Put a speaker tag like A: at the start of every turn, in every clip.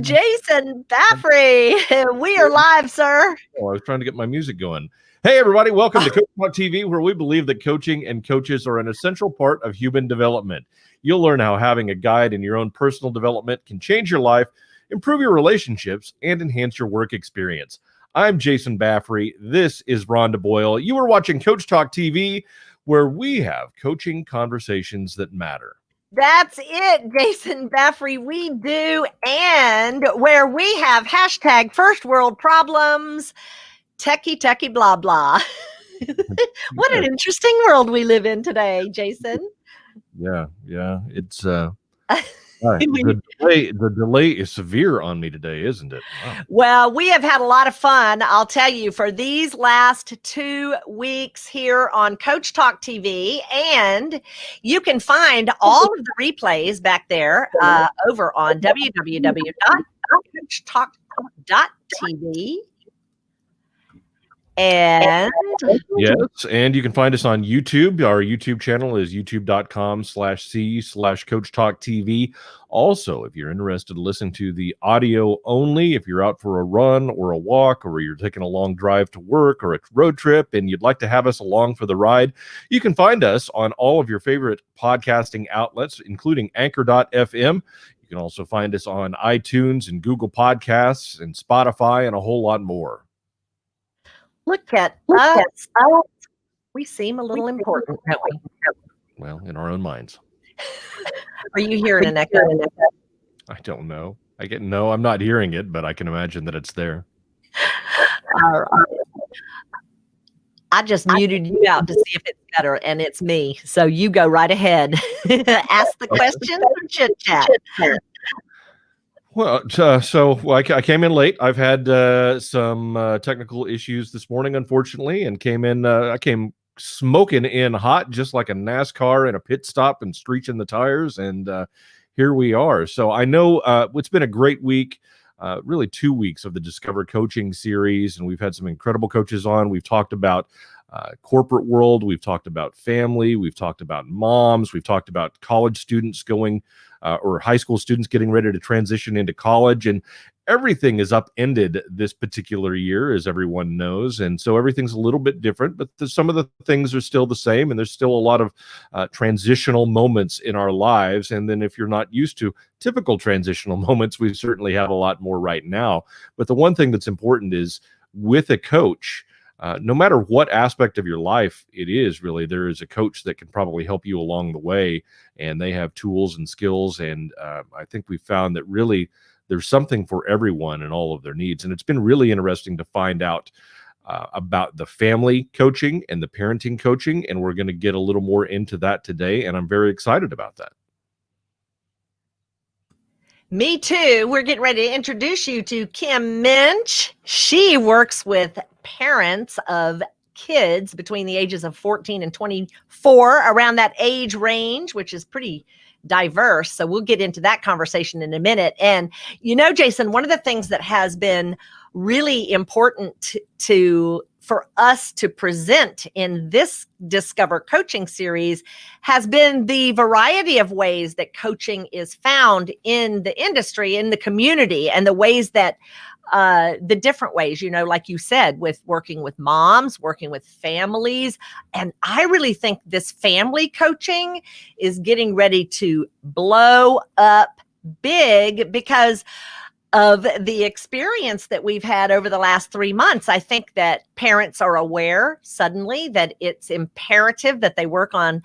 A: Jason Baffrey. We are live, sir.
B: Oh, I was trying to get my music going. Hey, everybody. Welcome to Coach Talk TV, where we believe that coaching and coaches are an essential part of human development. You'll learn how having a guide in your own personal development can change your life, improve your relationships, and enhance your work experience. I'm Jason Baffrey. This is Rhonda Boyle. You are watching Coach Talk TV, where we have coaching conversations that matter.
A: That's it, Jason Baffrey. We do. And where we have hashtag first world problems, techie, blah, blah. What an interesting world we live in today, Jason.
B: Yeah. It's the delay is severe on me today, isn't it? Wow.
A: Well, we have had a lot of fun, I'll tell you, for these last 2 weeks here on Coach Talk TV. And you can find all of the replays back there over on www.coachtalk.tv. And
B: yes, and you can find us on YouTube. Our YouTube channel is youtube.com/c/Coach Talk TV. Also, if you're interested to listen to the audio only, if you're out for a run or a walk, or you're taking a long drive to work or a road trip and you'd like to have us along for the ride, you can find us on all of your favorite podcasting outlets, including Anchor.fm. You can also find us on iTunes and Google Podcasts and Spotify and a whole lot more.
A: Look at us. We seem a little important, don't we?
B: Well, in our own minds.
A: Are you hearing an echo?
B: I don't know. I'm not hearing it, but I can imagine that it's there.
A: All right. I just muted you out to see if it's better, and it's me. So you go right ahead. Ask the question or chit chat.
B: Well, I came in late. I've had some technical issues this morning, unfortunately, and I came smoking in hot, just like a NASCAR in a pit stop and screeching the tires. And here we are. So I know it's been a great week, really 2 weeks of the Discover Coaching series. And we've had some incredible coaches on. We've talked about corporate world. We've talked about family. We've talked about moms. We've talked about college students going or high school students getting ready to transition into college. And everything is upended this particular year, as everyone knows. And so everything's a little bit different, but some of the things are still the same. And there's still a lot of transitional moments in our lives. And then if you're not used to typical transitional moments, we certainly have a lot more right now. But the one thing that's important is with a coach, no matter what aspect of your life it is, really, there is a coach that can probably help you along the way, and they have tools and skills. And I think we found that really there's something for everyone and all of their needs. And it's been really interesting to find out about the family coaching and the parenting coaching, and we're going to get a little more into that today, and I'm very excited about that.
A: Me too. We're getting ready to introduce you to Kim Minch. She works with parents of kids between the ages of 14 and 24, around that age range, which is pretty diverse. So we'll get into that conversation in a minute. And, Jason, one of the things that has been really important for us to present in this Discover Coaching series has been the variety of ways that coaching is found in the industry, in the community, and the ways that the different ways, like you said, with working with moms, working with families. And I really think this family coaching is getting ready to blow up big because of the experience that we've had over the last 3 months. I think that parents are aware suddenly that it's imperative that they work on,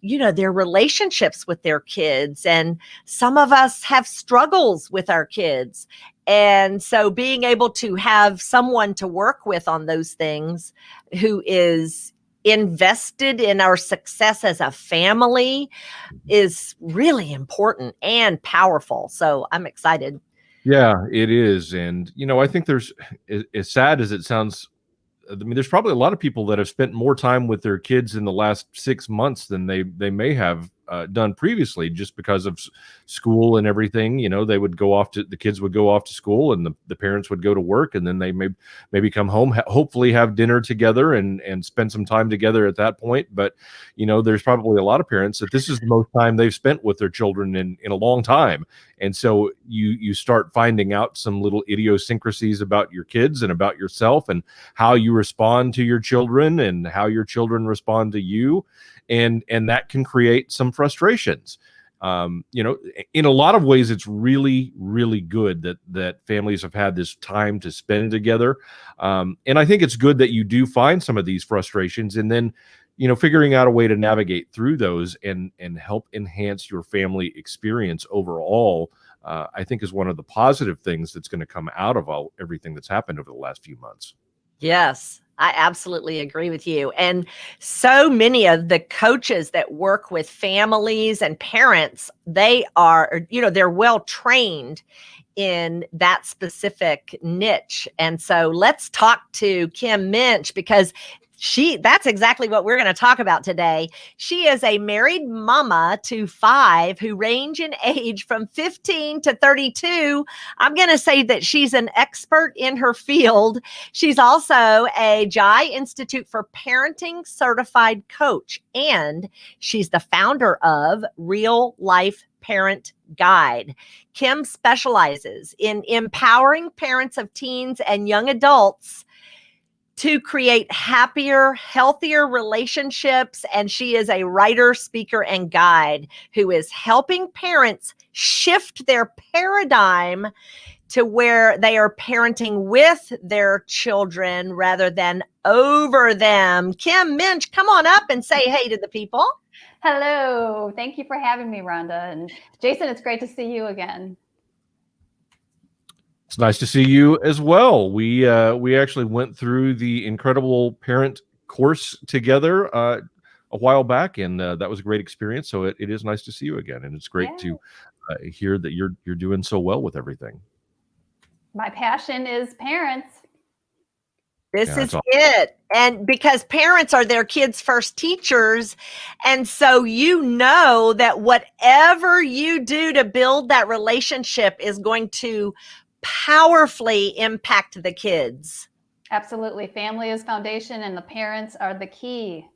A: their relationships with their kids. And some of us have struggles with our kids. And so being able to have someone to work with on those things who is invested in our success as a family is really important and powerful. So I'm excited.
B: Yeah, it is. And, I think there's, as sad as it sounds, there's probably a lot of people that have spent more time with their kids in the last 6 months than they may have done previously, just because of school and everything. They would go off to the kids would go off to school, and the parents would go to work, and then they maybe come home, hopefully have dinner together and spend some time together at that point. But there's probably a lot of parents that this is the most time they've spent with their children in a long time. And so you start finding out some little idiosyncrasies about your kids and about yourself, and how you respond to your children and how your children respond to you. And that can create some frustrations. In a lot of ways, it's really, really good that families have had this time to spend together. And I think it's good that you do find some of these frustrations, and then figuring out a way to navigate through those and help enhance your family experience overall, I think is one of the positive things that's going to come out of everything that's happened over the last few months.
A: Yes, I absolutely agree with you. And so many of the coaches that work with families and parents, they're well trained in that specific niche. And so let's talk to Kim Minch, because that's exactly what we're going to talk about today. She is a married mama to 5 who range in age from 15 to 32. I'm going to say that she's an expert in her field. She's also a Jai Institute for Parenting certified coach, and she's the founder of Real Life Parent Guide. Kim specializes in empowering parents of teens and young adults to create happier, healthier relationships. And she is a writer, speaker, and guide who is helping parents shift their paradigm to where they are parenting with their children rather than over them. Kim Minch, come on up and say hey to the people.
C: Hello. Thank you for having me, Rhonda. And Jason, it's great to see you again.
B: It's nice to see you as well. We actually went through the Incredible Parent course together a while back, and that was a great experience. So it is nice to see you again, and it's great to hear that you're doing so well with everything.
C: My passion is parents.
A: This is it. And because parents are their kids' first teachers. And so that whatever you do to build that relationship is going to powerfully impact the kids.
C: Absolutely. Family is foundation, and the parents are the key.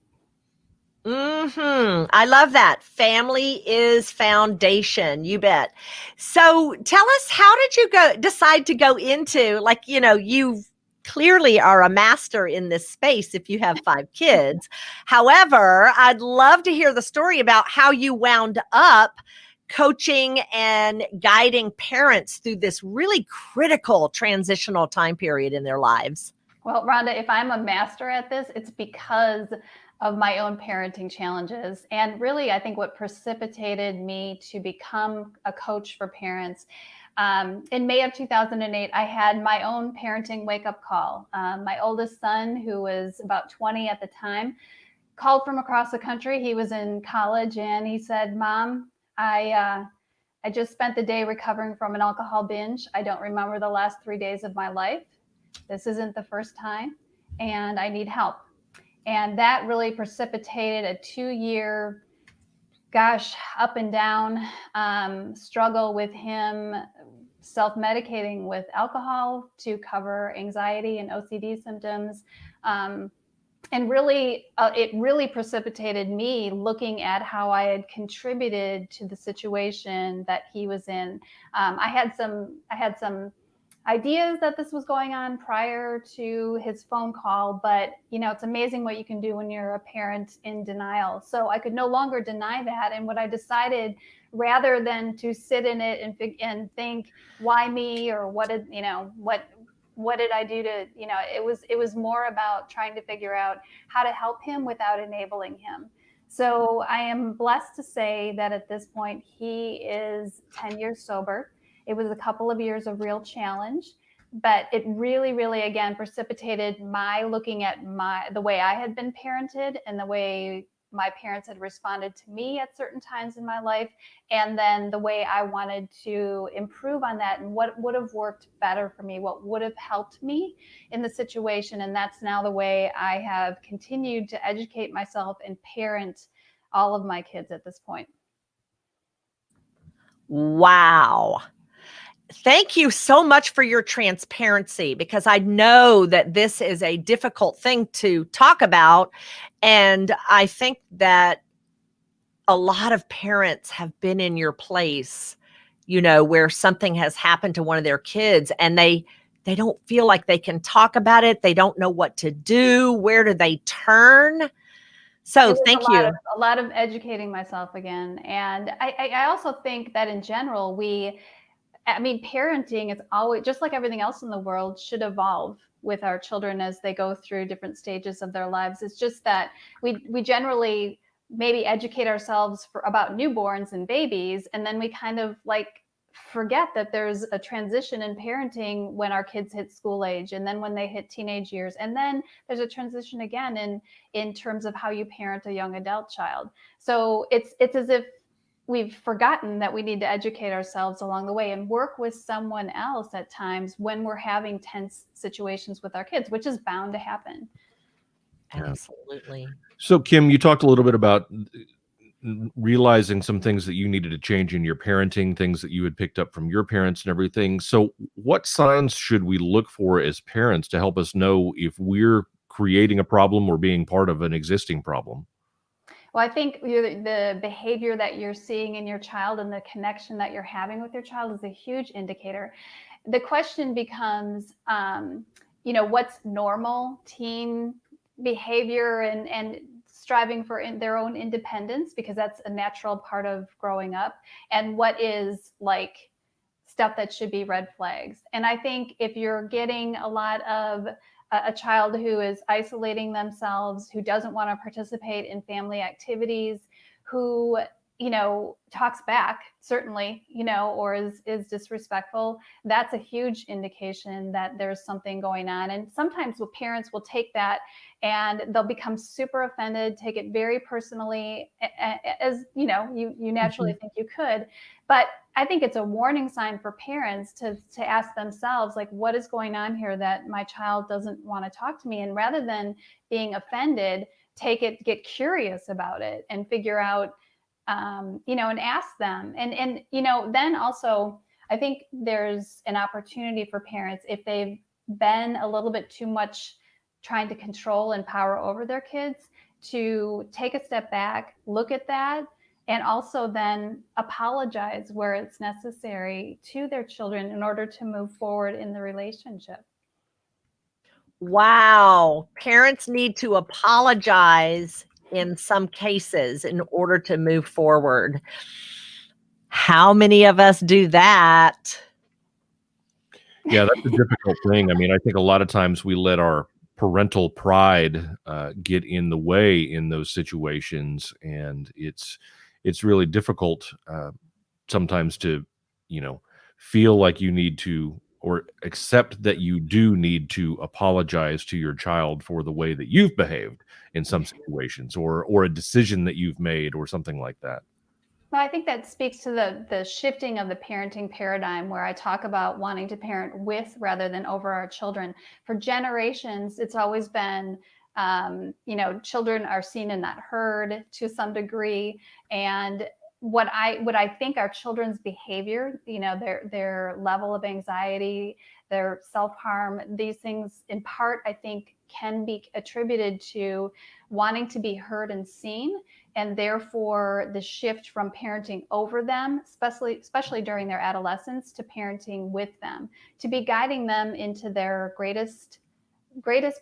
A: I love that. Family is foundation. You bet. So tell us, how did you decide to go into, you clearly are a master in this space if you have 5 kids. However, I'd love to hear the story about how you wound up coaching and guiding parents through this really critical transitional time period in their lives.
C: Well, Rhonda, if I'm a master at this, it's because of my own parenting challenges. And really, I think what precipitated me to become a coach for parents. In May of 2008, I had my own parenting wake-up call. My oldest son, who was about 20 at the time, called from across the country. He was in college, and he said, "Mom, I just spent the day recovering from an alcohol binge. I don't remember the last 3 days of my life. This isn't the first time, and I need help." And that really precipitated a 2-year, up and down struggle with him self-medicating with alcohol to cover anxiety and OCD symptoms. And really, it really precipitated me looking at how I had contributed to the situation that he was in. I had some ideas that this was going on prior to his phone call, but it's amazing what you can do when you're a parent in denial. So I could no longer deny that. And what I decided, rather than to sit in it and think, why me, or what did I do to, it was more about trying to figure out how to help him without enabling him. So I am blessed to say that at this point, he is 10 years sober. It was a couple of years of real challenge, but it really, really, again, precipitated my looking at the way I had been parented and the way my parents had responded to me at certain times in my life, and then the way I wanted to improve on that and what would have worked better for me, what would have helped me in the situation. And that's now the way I have continued to educate myself and parent all of my kids at this point.
A: Wow. Thank you so much for your transparency, because I know that this is a difficult thing to talk about. And I think that a lot of parents have been in your place, where something has happened to one of their kids and they don't feel like they can talk about it. They don't know what to do. Where do they turn? So
C: It was
A: thank you.
C: a lot of educating myself again. And I also think that in general, parenting is always, just like everything else in the world, should evolve with our children as they go through different stages of their lives. It's just that we generally maybe educate ourselves about newborns and babies, and then we kind of like forget that there's a transition in parenting when our kids hit school age, and then when they hit teenage years, and then there's a transition again in terms of how you parent a young adult child. So it's as if we've forgotten that we need to educate ourselves along the way and work with someone else at times when we're having tense situations with our kids, which is bound to happen.
A: Absolutely.
B: So, Kim, you talked a little bit about realizing some things that you needed to change in your parenting, things that you had picked up from your parents and everything. So what signs should we look for as parents to help us know if we're creating a problem or being part of an existing problem?
C: Well, I think the behavior that you're seeing in your child and the connection that you're having with your child is a huge indicator. The question becomes, what's normal teen behavior and striving for their own independence, because that's a natural part of growing up, and what is like stuff that should be red flags. And I think if you're getting a lot of a child who is isolating themselves, who doesn't want to participate in family activities, who talks back, certainly, or is disrespectful, that's a huge indication that there's something going on. And sometimes parents will take that and they'll become super offended, take it very personally, as you naturally think you could. But I think it's a warning sign for parents to ask themselves, like, what is going on here that my child doesn't want to talk to me? And rather than being offended, get curious about it and figure out, and ask them. And then also, I think there's an opportunity for parents, if they've been a little bit too much trying to control and power over their kids, to take a step back, look at that, and also then apologize where it's necessary to their children in order to move forward in the relationship.
A: Wow. Parents need to apologize in some cases in order to move forward. How many of us do that?
B: Yeah, that's a difficult thing. I mean, I think a lot of times we let our parental pride get in the way in those situations, and it's really difficult sometimes to feel like you need to, or accept that you do need to apologize to your child for the way that you've behaved in some situations, or a decision that you've made, or something like that.
C: Well, I think that speaks to the shifting of the parenting paradigm, where I talk about wanting to parent with rather than over our children. For generations, it's always been, children are seen and not heard to some degree. And what I think our children's behavior, their level of anxiety, their self-harm, these things in part, I think, can be attributed to wanting to be heard and seen, and therefore the shift from parenting over them, especially during their adolescence, to parenting with them, to be guiding them into their greatest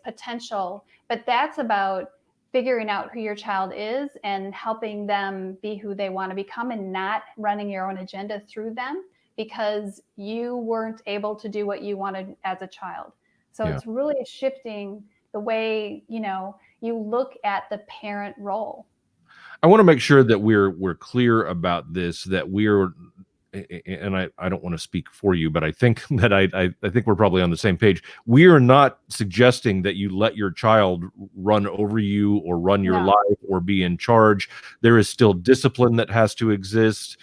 C: potential. But that's about figuring out who your child is and helping them be who they want to become, and not running your own agenda through them because you weren't able to do what you wanted as a child. So It's really shifting the way, you look at the parent role.
B: I want to make sure that we're clear about this, that we're, and I don't want to speak for you, but I think that I think we're probably on the same page. We are not suggesting that you let your child run over you or run your life or be in charge. There is still discipline that has to exist.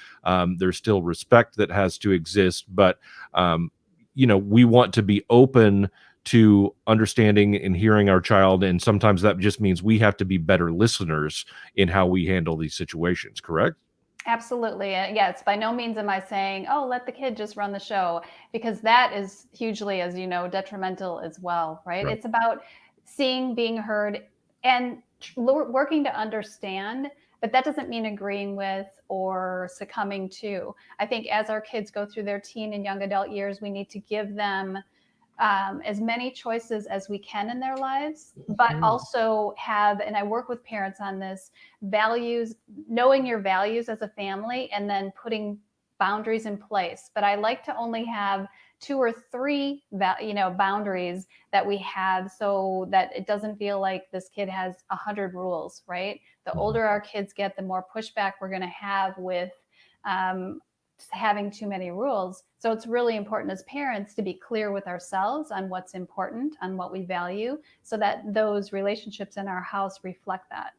B: There's still respect that has to exist, but we want to be open to understanding and hearing our child, and sometimes that just means we have to be better listeners in how we handle these situations. Correct?
C: Absolutely. Yes, by no means am I saying, oh, let the kid just run the show, because that is hugely, as you know, detrimental as well, right?
B: Right.
C: It's about seeing, being heard, and working to understand, but that doesn't mean agreeing with or succumbing to. I think as our kids go through their teen and young adult years, we need to give them as many choices as we can in their lives, but also have, and I work with parents on this, values, knowing your values as a family, and then putting boundaries in place. But I like to only have 2 or 3, boundaries that we have, so that it doesn't feel like this kid has 100 rules, right? The older our kids get, the more pushback we're going to have with having too many rules. So it's really important as parents to be clear with ourselves on what's important, on what we value, so that those relationships in our house reflect that.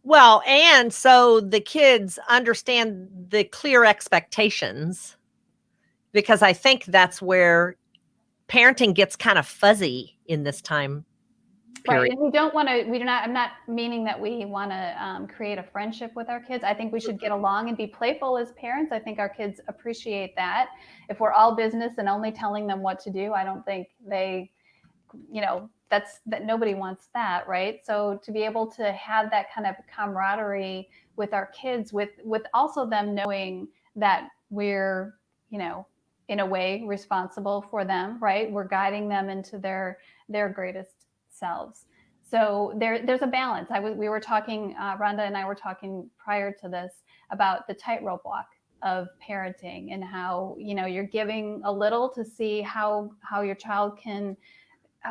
A: Well, and so the kids understand the clear expectations, because I think that's where parenting gets kind of fuzzy in this time period.
C: Right. And we don't want to, we do not, I'm not meaning that we want to create a friendship with our kids. I think we should get along and be playful as parents. I think our kids appreciate that. If we're all business and only telling them what to do, I don't think they, that nobody wants that, right? So to be able to have that kind of camaraderie with our kids, with also them knowing that we're, in a way responsible for them, right? We're guiding them into their greatest selves. So there's a balance. We were talking, Rhonda and I were talking prior to this about the tightrope walk of parenting, and how, you're giving a little to see how your child can,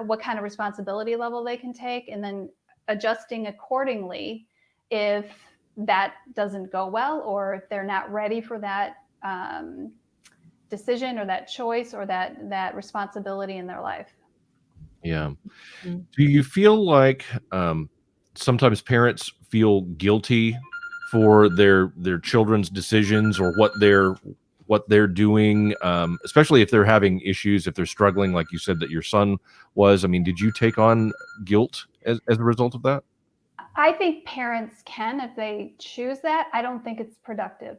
C: what kind of responsibility level they can take, and then adjusting accordingly if that doesn't go well, or if they're not ready for that decision or that choice or that responsibility in their life.
B: Yeah.
A: Mm-hmm.
B: Do you feel like sometimes parents feel guilty for their children's decisions, or what they're doing, especially if they're having issues, if they're struggling, like you said that your son was? I mean, did you take on guilt as a result of that?
C: I think parents can, if they choose that. I don't think it's productive.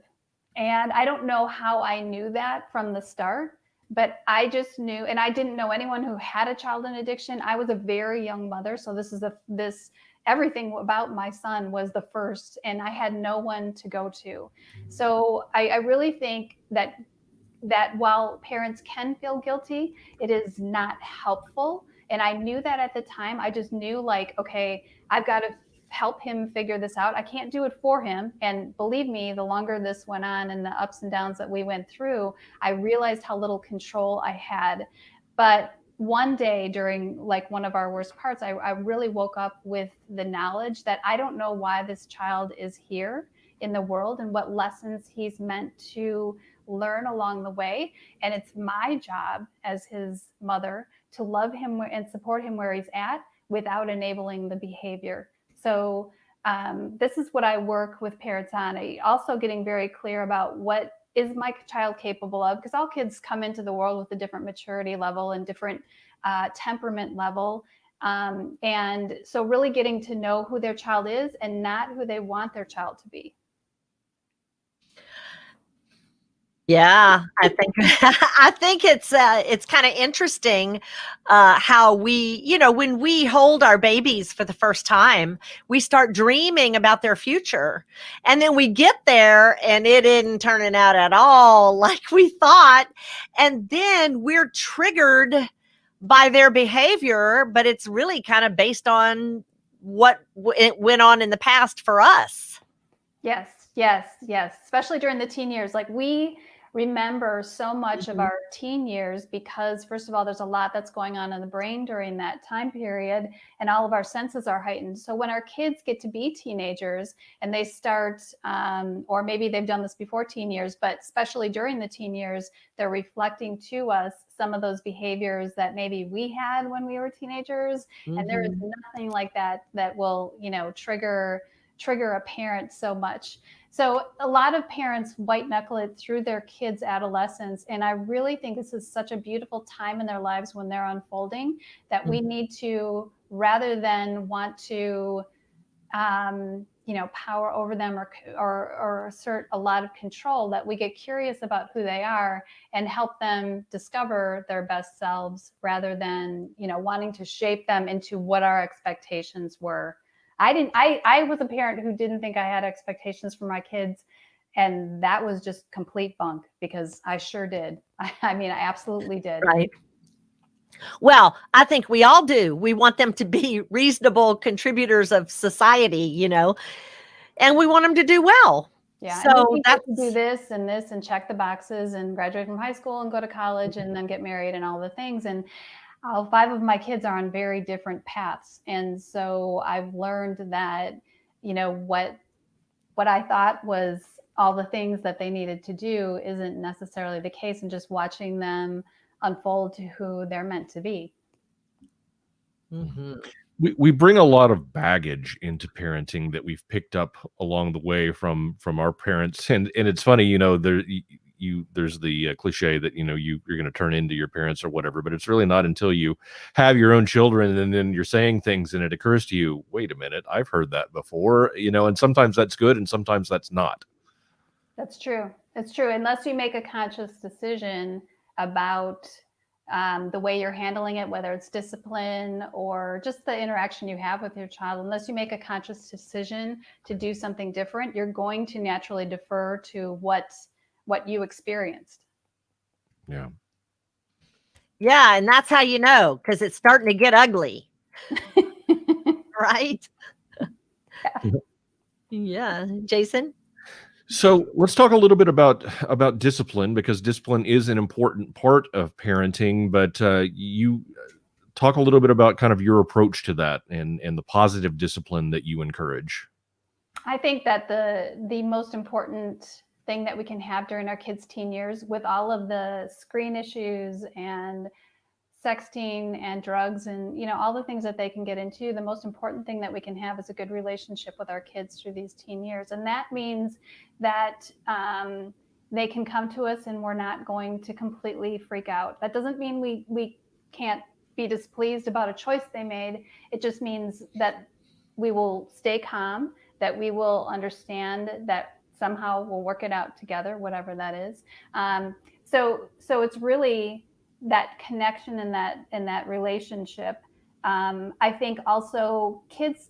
C: And I don't know how I knew that from the start, but I just knew, and I didn't know anyone who had a child in addiction. I was a very young mother. So everything about my son was the first, and I had no one to go to. So I really think that while parents can feel guilty, it is not helpful. And I knew that at the time. I just knew, like, okay, I've got to help him figure this out. I can't do it for him. And believe me, the longer this went on and the ups and downs that we went through, I realized how little control I had. But one day during, like, one of our worst parts, I really woke up with the knowledge that I don't know why this child is here in the world and what lessons he's meant to learn along the way. And it's my job as his mother to love him and support him where he's at without enabling the behavior. So this is what I work with parents on. Also getting very clear about what is my child capable of, because all kids come into the world with a different maturity level and different temperament level. And so really getting to know who their child is and not who they want their child to be.
A: Yeah, I think I think it's kind of interesting how we, when we hold our babies for the first time, we start dreaming about their future, and then we get there and it isn't turning out at all like we thought, and then we're triggered by their behavior, but it's really kind of based on what it went on in the past for us.
C: Yes. Especially during the teen years. Like, we remember so much of our teen years because, first of all, there's a lot that's going on in the brain during that time period, and all of our senses are heightened. So when our kids get to be teenagers and they start, or maybe they've done this before teen years, but especially during the teen years, they're reflecting to us some of those behaviors that maybe we had when we were teenagers. And there is nothing like that will, trigger a parent so much. So a lot of parents white knuckle it through their kids' adolescence. And I really think this is such a beautiful time in their lives when they're unfolding, that we need to, rather than want to power over them or assert a lot of control, that we get curious about who they are and help them discover their best selves rather than, wanting to shape them into what our expectations were. I was a parent who didn't think I had expectations for my kids. And that was just complete bunk, because I sure did. I mean, I absolutely did.
A: Right. Well, I think we all do. We want them to be reasonable contributors of society, and we want them to do well.
C: Yeah.
A: So
C: and that's to do this and check the boxes and graduate from high school and go to college and then get married and all the things. And all 5 of my kids are on very different paths. And so I've learned that, what I thought was all the things that they needed to do isn't necessarily the case, and just watching them unfold to who they're meant to be.
A: Mm-hmm.
B: We bring a lot of baggage into parenting that we've picked up along the way from our parents, and it's funny, there's the cliche that you're going to turn into your parents or whatever, but it's really not until you have your own children and then you're saying things and it occurs to you, wait a minute, I've heard that before, and sometimes that's good and sometimes that's not.
C: That's true. It's true. Unless you make a conscious decision about the way you're handling it, whether it's discipline or just the interaction you have with your child, unless you make a conscious decision to do something different, you're going to naturally defer to what you experienced.
B: Yeah.
A: Yeah. And that's how you know, because it's starting to get ugly. Right? Yeah. Jason?
B: So let's talk a little bit about discipline, because discipline is an important part of parenting, but you talk a little bit about kind of your approach to that and the positive discipline that you encourage.
C: I think that the most important thing that we can have during our kids' teen years, with all of the screen issues and sexting and drugs and all the things that they can get into, the most important thing that we can have is a good relationship with our kids through these teen years. And that means that they can come to us and we're not going to completely freak out. That doesn't mean we can't be displeased about a choice they made. It just means that we will stay calm, that we will understand that somehow we'll work it out together, whatever that is. So it's really that connection and that relationship. I think also kids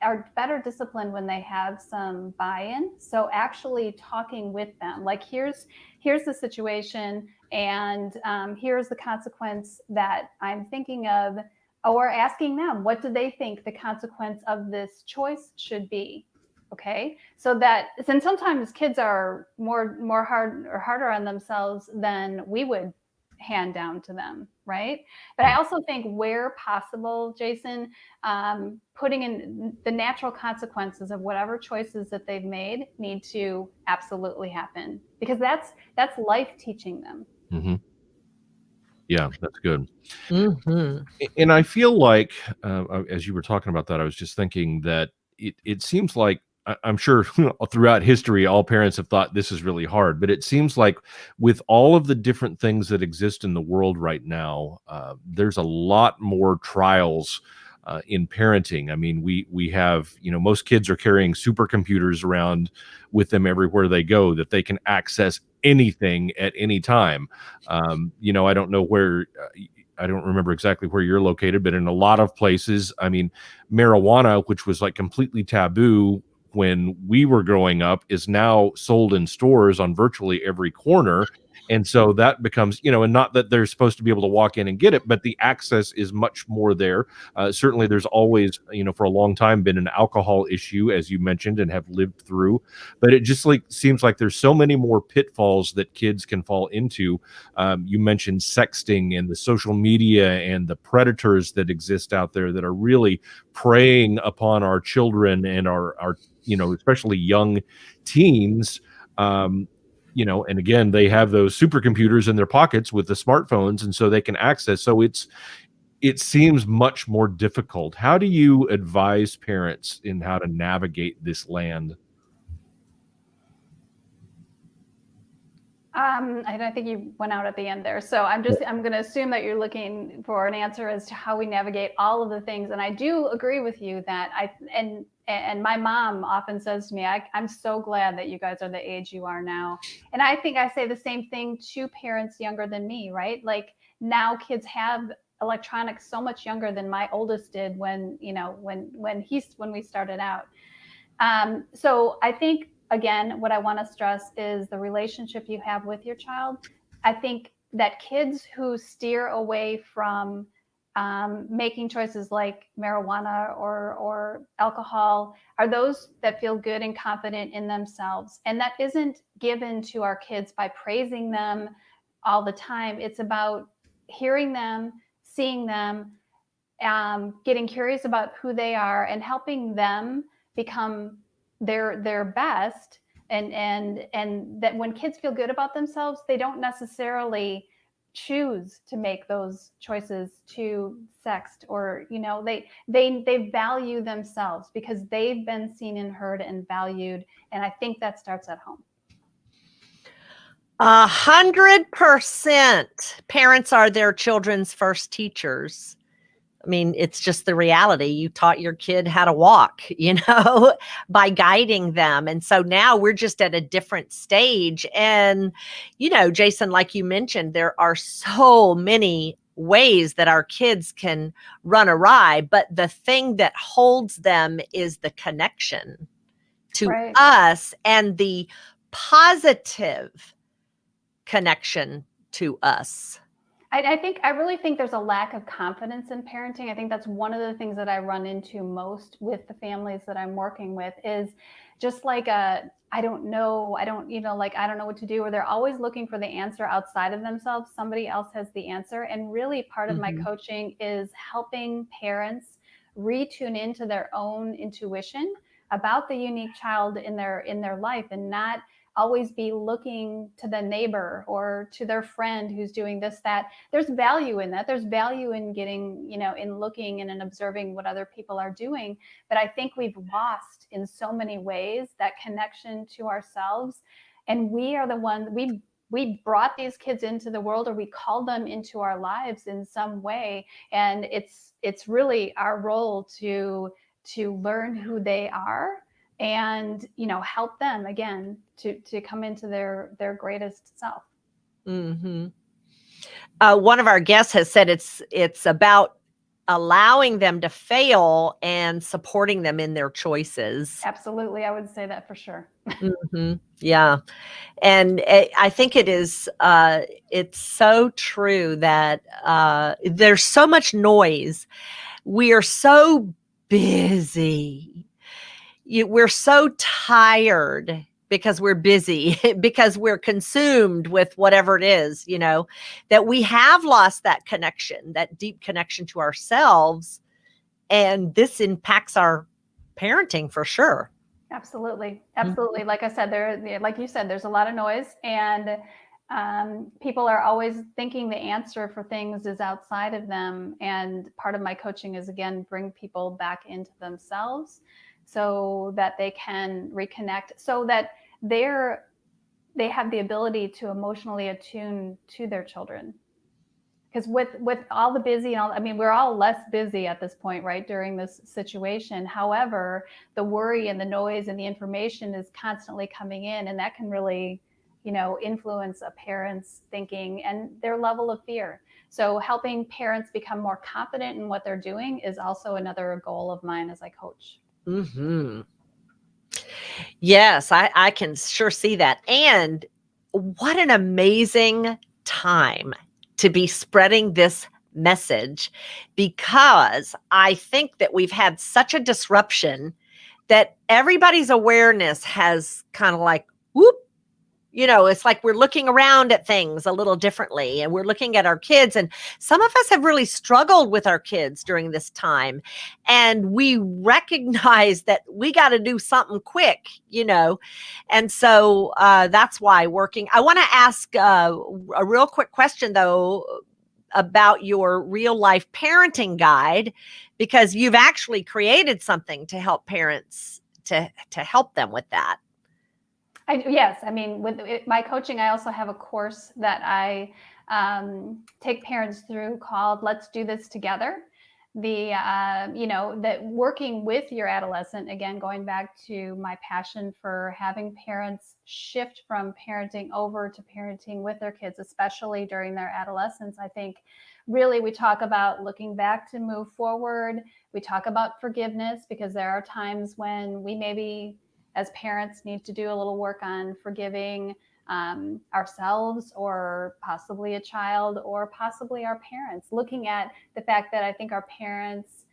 C: are better disciplined when they have some buy-in. So actually talking with them, like here's the situation, and here's the consequence that I'm thinking of, or asking them, what do they think the consequence of this choice should be? Okay, so that, and sometimes kids are harder on themselves than we would hand down to them, right? But I also think where possible, Jason, putting in the natural consequences of whatever choices that they've made need to absolutely happen, because that's life teaching them.
B: Mm-hmm. Yeah, that's good.
A: Mm-hmm.
B: And I feel like, as you were talking about that, I was just thinking that it seems like, I'm sure throughout history, all parents have thought this is really hard, but it seems like with all of the different things that exist in the world right now, there's a lot more trials in parenting. I mean, we have, most kids are carrying supercomputers around with them everywhere they go, that they can access anything at any time. I don't know where, I don't remember exactly where you're located, but in a lot of places, I mean, marijuana, which was like completely taboo when we were growing up, is now sold in stores on virtually every corner. And so that becomes, and not that they're supposed to be able to walk in and get it, but the access is much more there. Certainly there's always, for a long time been an alcohol issue, as you mentioned, and have lived through, but it just seems like there's so many more pitfalls that kids can fall into. You mentioned sexting and the social media and the predators that exist out there that are really preying upon our children and our especially young teens. And again, they have those supercomputers in their pockets with the smartphones, and so they can access. So it seems much more difficult. How do you advise parents in how to navigate this land?
C: I think you went out at the end there. So I'm going to assume that you're looking for an answer as to how we navigate all of the things. And I do agree with you that and my mom often says to me, I'm so glad that you guys are the age you are now. And I think I say the same thing to parents younger than me, right? Like now kids have electronics so much younger than my oldest did when we started out. So I think, again, what I want to stress is the relationship you have with your child. I think that kids who steer away from making choices like marijuana or alcohol are those that feel good and confident in themselves. And that isn't given to our kids by praising them all the time. It's about hearing them, seeing them, getting curious about who they are and helping them become their best, and that when kids feel good about themselves, they don't necessarily choose to make those choices to sext, or they value themselves because they've been seen and heard and valued, and I think that starts at home.
A: 100% parents are their children's first teachers. I mean, it's just the reality. You taught your kid how to walk, by guiding them. And so now we're just at a different stage. And, Jason, like you mentioned, there are so many ways that our kids can run awry. But the thing that holds them is the connection to us and the positive connection to us.
C: I really think there's a lack of confidence in parenting. I think that's one of the things that I run into most with the families that I'm working with is just like I don't know what to do, or they're always looking for the answer outside of themselves. Somebody else has the answer. And really part of my coaching is helping parents retune into their own intuition about the unique child in their life, and not always be looking to the neighbor or to their friend who's doing this, that. There's value in that. There's value in getting, in looking and in observing what other people are doing. But I think we've lost in so many ways that connection to ourselves. And we are the ones, we brought these kids into the world, or we called them into our lives in some way. And it's really our role to learn who they are, and help them again to come into their greatest self.
A: Mm-hmm. One of our guests has said it's about allowing them to fail and supporting them in their choices.
C: Absolutely, I would say that for sure.
A: Mm-hmm. Yeah, and I think it is. It's so true that there's so much noise. We are so busy. We're so tired because we're busy, because we're consumed with whatever it is, that we have lost that connection, that deep connection to ourselves. And this impacts our parenting for sure.
C: Absolutely. Like I said, like you said, there's a lot of noise, and people are always thinking the answer for things is outside of them. And part of my coaching is, again, bring people back into themselves, so that they can reconnect, so that they have the ability to emotionally attune to their children. Because with all the busy and all, I mean, we're all less busy at this point, right, during this situation. However, the worry and the noise and the information is constantly coming in, and that can really, influence a parent's thinking and their level of fear. So helping parents become more confident in what they're doing is also another goal of mine as I coach.
A: Mm-hmm. Yes, I can sure see that. And what an amazing time to be spreading this message, because I think that we've had such a disruption that everybody's awareness has kind of like, whoop, it's like we're looking around at things a little differently, and we're looking at our kids. And some of us have really struggled with our kids during this time. And we recognize that we got to do something quick, And so that's why I want to ask a real quick question, though, about your real life parenting guide, because you've actually created something to help parents to help them with that.
C: Yes, I mean, with my coaching, I also have a course that I take parents through called "Let's Do This Together." That working with your adolescent, again, going back to my passion for having parents shift from parenting over to parenting with their kids, especially during their adolescence. I think really we talk about looking back to move forward. We talk about forgiveness because there are times when we maybe as parents need to do a little work on forgiving ourselves or possibly a child or possibly our parents, looking at the fact that I think our parents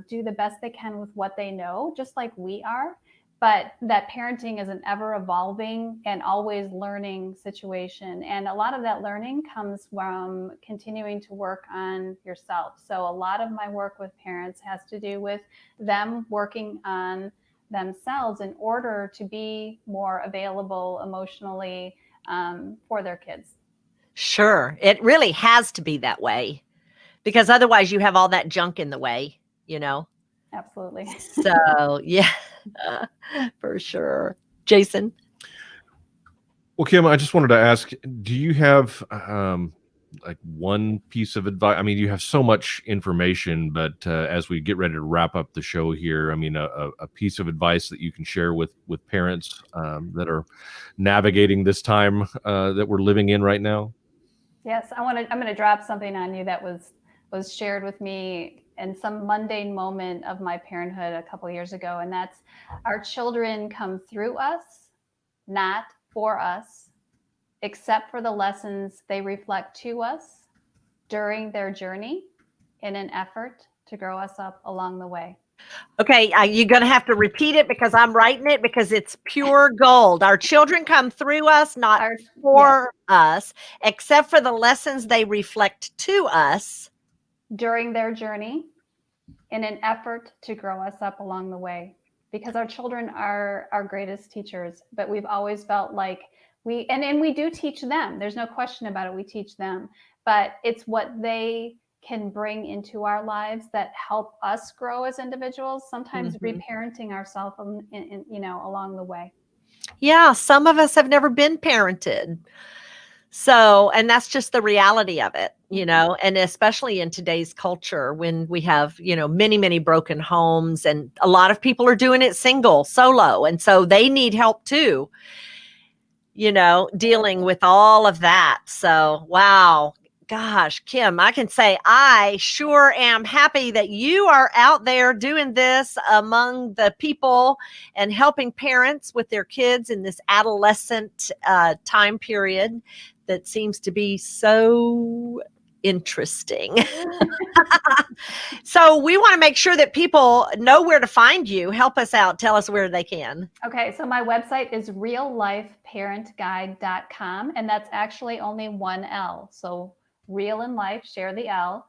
C: do the best they can with what they know, just like we are, but that parenting is an ever evolving and always learning situation. And a lot of that learning comes from continuing to work on yourself. So a lot of my work with parents has to do with them working on themselves in order to be more available emotionally for their kids.
A: Sure. It really has to be that way because otherwise you have all that junk in the way,
C: Absolutely.
A: So, yeah, for sure. Jason?
B: Well, Kim, I just wanted to ask, do you have like one piece of advice? I mean, you have so much information, but as we get ready to wrap up the show here, I mean, a piece of advice that you can share with parents that are navigating this time that we're living in right now?
C: Yes, I'm going to drop something on you that was shared with me in some mundane moment of my parenthood a couple years ago, and that's our children come through us, not for us, except for the lessons they reflect to us during their journey in an effort to grow us up along the way.
A: Okay, you're going to have to repeat it because I'm writing it because it's pure gold. Our children come through us, not for us, except for the lessons they reflect to us
C: during their journey in an effort to grow us up along the way. Because our children are our greatest teachers, but we've always felt like we do teach them. There's no question about it. We teach them, but it's what they can bring into our lives that help us grow as individuals, sometimes reparenting ourselves along the way.
A: Yeah, some of us have never been parented. So, and that's just the reality of it, and especially in today's culture when we have, many, many broken homes and a lot of people are doing it solo. And so they need help too, dealing with all of that. So, wow. Gosh, Kim, I can say I sure am happy that you are out there doing this among the people and helping parents with their kids in this adolescent time period that seems to be so interesting. So we want to make sure that people know where to find you. Help us out. Tell us where they can.
C: Okay, so my website is reallifeparentguide.com, and that's actually only one L. So real in life, share the L,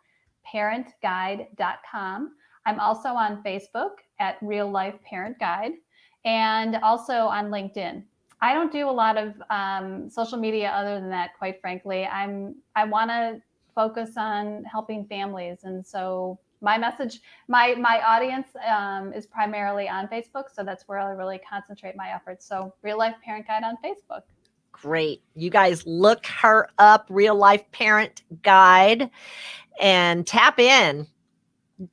C: parentguide.com. I'm also on Facebook at Real Life Parent Guide and also on LinkedIn. I don't do a lot of social media other than that, quite frankly. I want to focus on helping families. And so my message, my audience is primarily on Facebook. So that's where I really concentrate my efforts. So Real Life Parent Guide on Facebook.
A: Great. You guys look her up, Real Life Parent Guide, and tap in.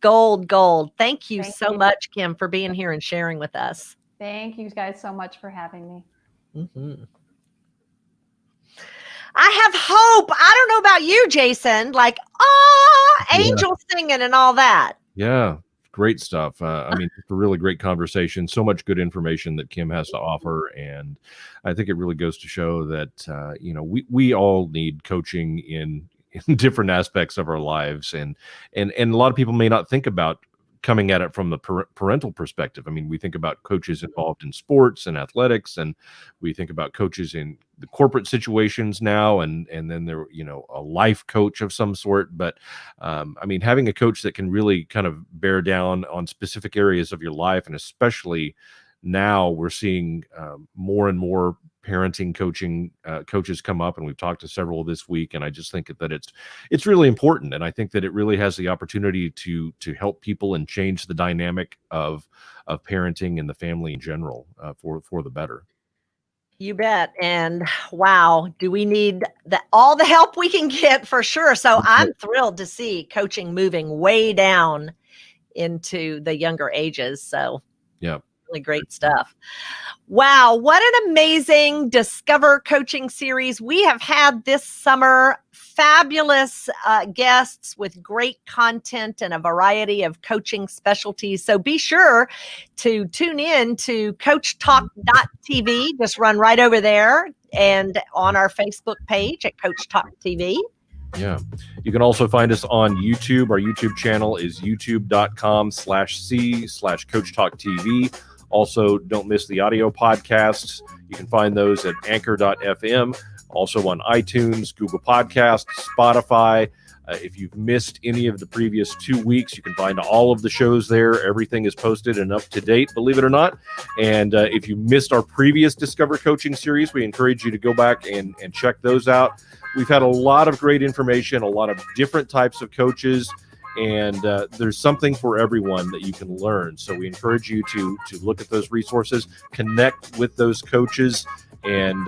A: Gold. Thank you so much, Kim, for being here and sharing with us.
C: Thank you guys so much for having me.
A: I have hope. I don't know about you, Jason, like, angels singing and all that.
B: Yeah. Great stuff. I mean, it's a really great conversation. So much good information that Kim has to offer. And I think it really goes to show that, we all need coaching in different aspects of our lives. And a lot of people may not think about coming at it from the parental perspective. I mean, we think about coaches involved in sports and athletics, and we think about coaches in the corporate situations now, and then there, a life coach of some sort. But I mean, having a coach that can really kind of bear down on specific areas of your life, and especially now we're seeing more and more parenting coaching coaches come up, and we've talked to several this week, and I just think that it's really important, and I think that it really has the opportunity to help people and change the dynamic of parenting and the family in general for the better.
A: You bet. And wow, do we need all the help we can get for sure. So I'm thrilled to see coaching moving way down into the younger ages. So
B: Yeah.
A: really great stuff. Wow, what an amazing Discover Coaching series we have had this summer. Fabulous guests with great content and a variety of coaching specialties. So be sure to tune in to coachtalk.tv. Just run right over there and on our Facebook page at Coach Talk TV.
B: Yeah. You can also find us on YouTube. Our YouTube channel is youtube.com/C/Coach Talk TV. Also, don't miss the audio podcasts. You can find those at anchor.fm, also on iTunes, Google Podcasts, Spotify. If you've missed any of the previous 2 weeks, you can find all of the shows there. Everything is posted and up to date, believe it or not. And if you missed our previous Discover Coaching series, we encourage you to go back and check those out. We've had a lot of great information, a lot of different types of coaches, and there's something for everyone that you can learn. So we encourage you to look at those resources, connect with those coaches, and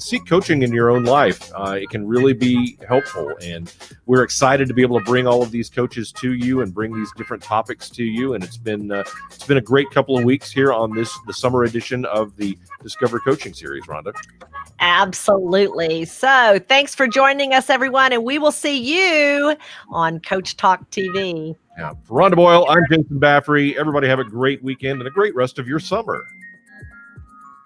B: seek coaching in your own life. It can really be helpful, and we're excited to be able to bring all of these coaches to you and bring these different topics to you. And it's been a great couple of weeks here on the summer edition of the Discover Coaching series, Rhonda.
A: Absolutely. So thanks for joining us, everyone, and we will see you on Coach Talk TV.
B: Yeah. For Rhonda Boyle, I'm Jason Baffrey. Everybody have a great weekend and a great rest of your summer.